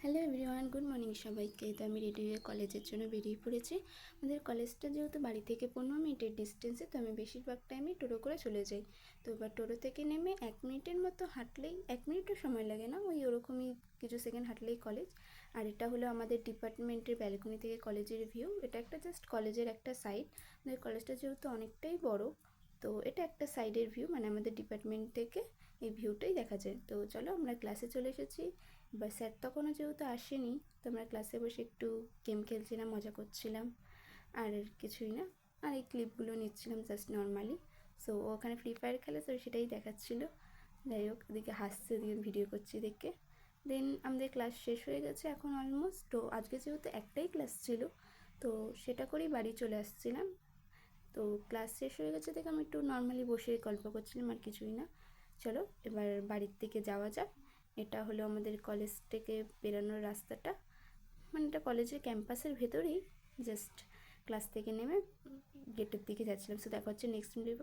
Hello everyone, good morning সবাইকে। তো আমি রেডি হয়ে কলেজের জন্য বেরিয়ে পড়েছি। আমাদের কলেজটা যেহেতু বাড়ি থেকে 15 মিনিটের ডিস্টেন্সে, তো আমি বেশিরভাগ টাইমে টোটো করে চলে যাই। তো এবার টোটো থেকে নেমে 1 মিনিটের মতো হাঁটলেই, 1 মিনিটও সময় লাগে না, ওরকমই কিছু সেকেন্ড হাঁটলেই কলেজ। আর এটা হলো আমাদের ডিপার্টমেন্টের ব্যালকনি থেকে কলেজের ভিউ। এটা একটা জাস্ট কলেজের একটা সাইড। আমাদের কলেজটা যেহেতু অনেকটাই বড়, তো এটা একটা সাইডের ভিউ, মানে আমাদের ডিপার্টমেন্ট থেকে এই ভিউটাই দেখা যায়। তো চলো আমরা ক্লাসে চলে এসেছি। এবার স্যার তখনও যেহেতু আসেনি, তো আমরা ক্লাসে বসে একটু গেম খেলছিলাম, মজা করছিলাম, আর কিছুই না। আর এই ক্লিপগুলো নিচ্ছিলাম জাস্ট নর্মালি। সো ওখানে ফ্রি ফায়ার খেলে, তো সেটাই দেখাচ্ছিল। যাই হোক, ওদিকে হাসছে, ওদিকে ভিডিও করছি দেখে। দেন আমাদের ক্লাস শেষ হয়ে গেছে এখন অলমোস্ট। তো আজকে যেহেতু একটাই ক্লাস ছিল, তো সেটা করেই বাড়ি চলে আসছিলাম। তো ক্লাস শেষ হয়ে গেছে দেখে আমি একটু নর্মালি বসে গল্প করছিলাম, আর কিছুই না। চলো এবার বাড়ির দিকে যাওয়া যাক। এটা হলো আমাদের কলেজ থেকে বেরোনোর রাস্তাটা, মানে এটা কলেজের ক্যাম্পাসের ভেতরেই। জাস্ট ক্লাস থেকে নেমে গেটের দিকে যাচ্ছিলাম। সো দেখা হচ্ছে নেক্সট ভিডিও।